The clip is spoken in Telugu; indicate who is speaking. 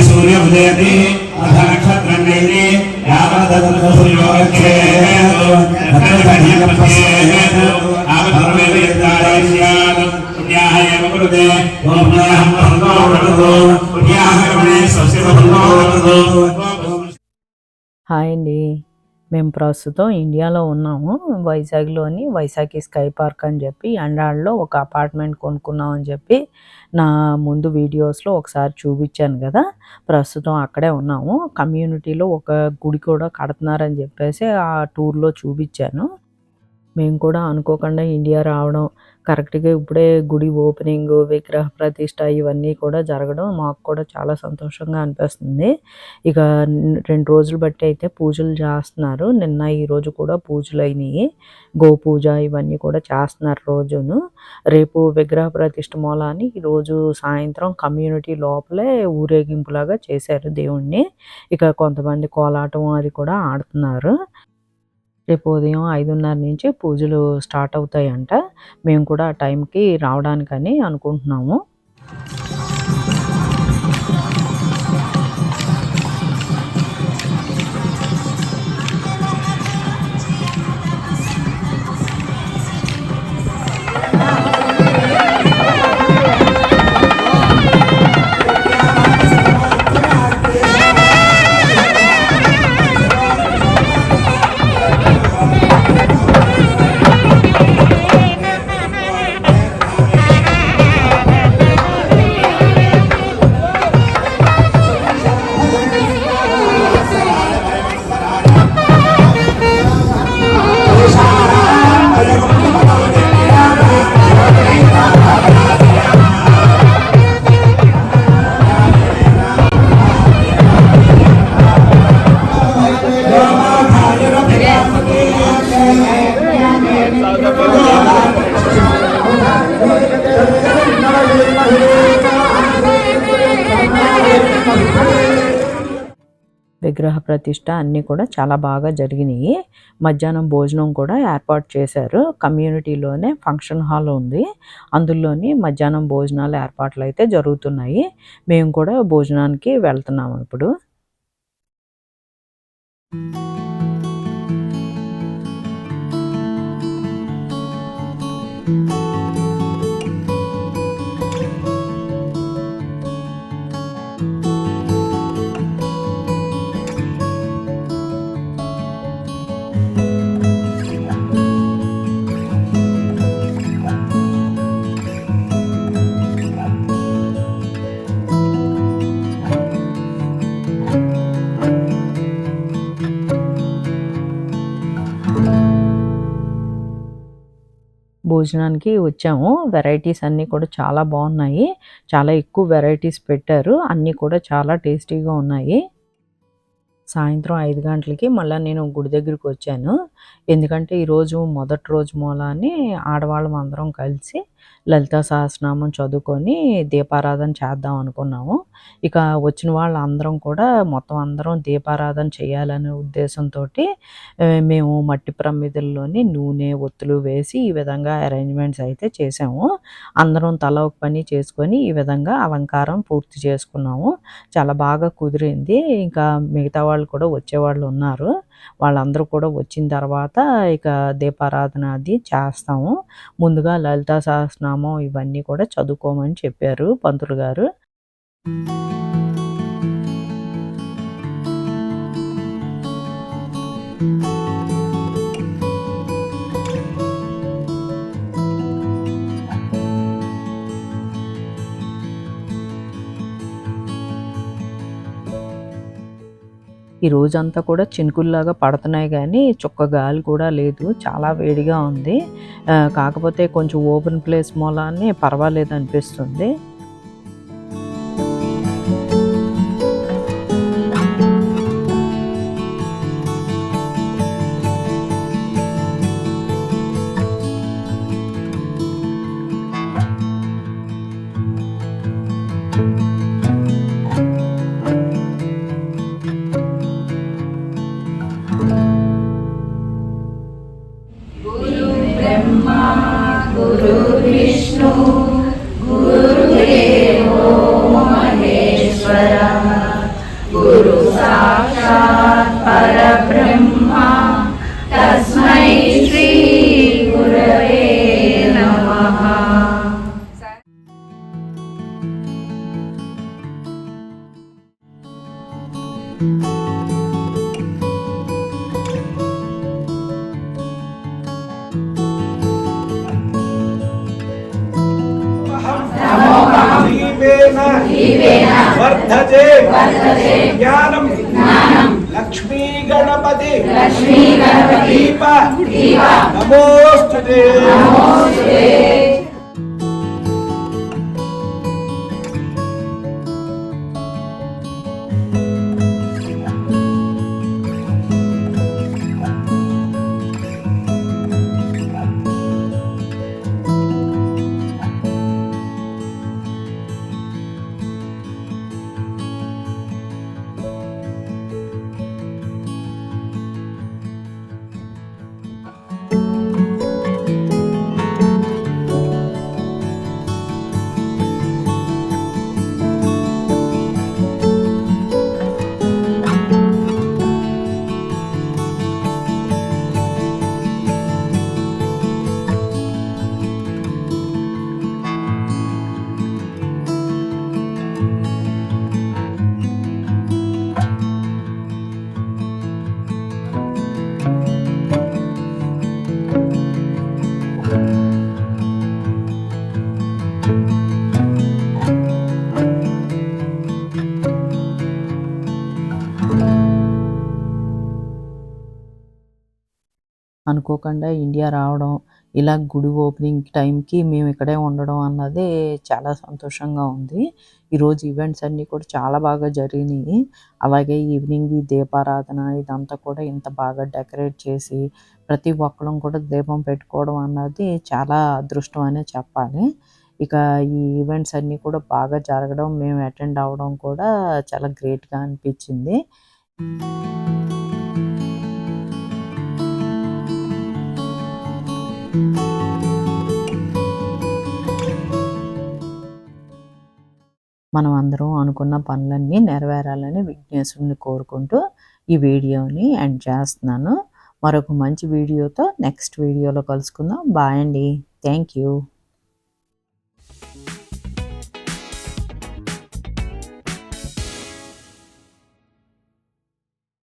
Speaker 1: सूर्य उदयति नक्षत्रं
Speaker 2: హాయ్ అండి, మేము ప్రస్తుతం ఇండియాలో ఉన్నాము. వైజాగ్లోని వైశాఖి స్కై పార్క్ అని చెప్పి ఎండాళ్ళలో ఒక అపార్ట్మెంట్ కొనుక్కున్నాం అని చెప్పి నా ముందు వీడియోస్లో ఒకసారి చూపించాను కదా. ప్రస్తుతం అక్కడే ఉన్నాము. కమ్యూనిటీలో ఒక గుడి కూడా కడుతున్నారని చెప్పేసి ఆ టూర్లో చూపించాను. మేము కూడా అనుకోకుండా ఇండియా రావడం, కరెక్ట్గా ఇప్పుడే గుడి ఓపెనింగ్, విగ్రహ ప్రతిష్ట ఇవన్నీ కూడా జరగడం మాకు కూడా చాలా సంతోషంగా అనిపిస్తుంది. ఇక 2 రోజులు బట్టి అయితే పూజలు చేస్తున్నారు. నిన్న ఈరోజు కూడా పూజలు అయినాయి. గోపూజ ఇవన్నీ కూడా చేస్తున్నారు రోజును. రేపు విగ్రహ ప్రతిష్ట మూలాన్ని ఈరోజు సాయంత్రం కమ్యూనిటీ లోపలే ఊరేగింపులాగా చేశారు దేవుణ్ణి. ఇక కొంతమంది కోలాటం అది కూడా ఆడుతున్నారు. రేపు ఉదయం 5:30 నుంచి పూజలు స్టార్ట్ అవుతాయంట. మేము కూడా ఆ టైంకి రావడానికని అనుకుంటున్నాము. విగ్రహ ప్రతిష్ట అన్నీ కూడా చాలా బాగా జరిగినాయి. మధ్యాహ్నం భోజనం కూడా ఏర్పాటు చేశారు. కమ్యూనిటీలోనే ఫంక్షన్ హాల్ ఉంది. అందులోని మధ్యాహ్నం భోజనాలు ఏర్పాట్లు అయితే జరుగుతున్నాయి. మేము కూడా భోజనానికి వెళ్తున్నాము ఇప్పుడు. భోజనానికి వచ్చాము. వెరైటీస్ అన్నీ కూడా చాలా బాగున్నాయి. చాలా ఎక్కువ వెరైటీస్ పెట్టారు. అన్నీ కూడా చాలా టేస్టీగా ఉన్నాయి. సాయంత్రం 5 గంటలకి మళ్ళీ నేను గుడి దగ్గరికి వచ్చాను. ఎందుకంటే ఈరోజు మొదటి రోజు మూలాన్ని ఆడవాళ్ళం అందరం కలిసి లలితా సహస్రనామం చదువుకొని దీపారాధన చేద్దాం అనుకున్నాము. ఇక వచ్చిన వాళ్ళందరం కూడా మొత్తం అందరం దీపారాధన చేయాలనే ఉద్దేశంతో మేము మట్టి ప్రమిదల్లోని నూనె ఒత్తులు వేసి ఈ విధంగా అరేంజ్మెంట్స్ అయితే చేసాము. అందరం తల ఒక పని చేసుకొని ఈ విధంగా అలంకారం పూర్తి చేసుకున్నాము. చాలా బాగా కుదిరింది. ఇంకా మిగతా వాళ్ళు కూడా వచ్చేవాళ్ళు ఉన్నారు. వాళ్ళందరూ కూడా వచ్చిన తర్వాత ఇక దీపారాధన అది చేస్తాము. ముందుగా లలితా సహస్రనామం ఇవన్నీ కూడా చదువుకోమని చెప్పారు పంతులు గారు. ఈ రోజంతా కూడా చినుకుల్లాగా పడుతున్నాయి కానీ చుక్క గాలి కూడా లేదు. చాలా వేడిగా ఉంది. కాకపోతే కొంచెం ఓపెన్ ప్లేస్ మూలాన్ని పర్వాలేదు అనిపిస్తుంది.
Speaker 3: ब्रह्मा वर्धते ज्ञानं लक्ष्मी गणपति दीप नमोस्तुते।
Speaker 2: అనుకోకుండా ఇండియా రావడం, ఇలా గుడి ఓపెనింగ్ టైంకి మేము ఇక్కడే ఉండడం అన్నది చాలా సంతోషంగా ఉంది. ఈరోజు ఈవెంట్స్ అన్నీ కూడా చాలా బాగా జరిగినాయి. అలాగే ఈవినింగ్ ఈ దీపారాధన ఇదంతా కూడా ఇంత బాగా డెకరేట్ చేసి ప్రతి ఒక్కళ్ళం కూడా దీపం పెట్టుకోవడం అన్నది చాలా అదృష్టం అనే చెప్పాలి. ఇక ఈ ఈవెంట్స్ అన్నీ కూడా బాగా జరగడం, మేము అటెండ్ అవ్వడం కూడా చాలా గ్రేట్‌గా అనిపించింది. మనం అందరం అనుకున్న పనులన్నీ నెరవేరాలని విఘ్నేశ్వరుని కోరుకుంటూ ఈ వీడియోని ఎండ్ చేస్తున్నాను. మరొక మంచి వీడియోతో నెక్స్ట్ వీడియోలో కలుసుకుందాం. బాయ్ అండి. Thank you.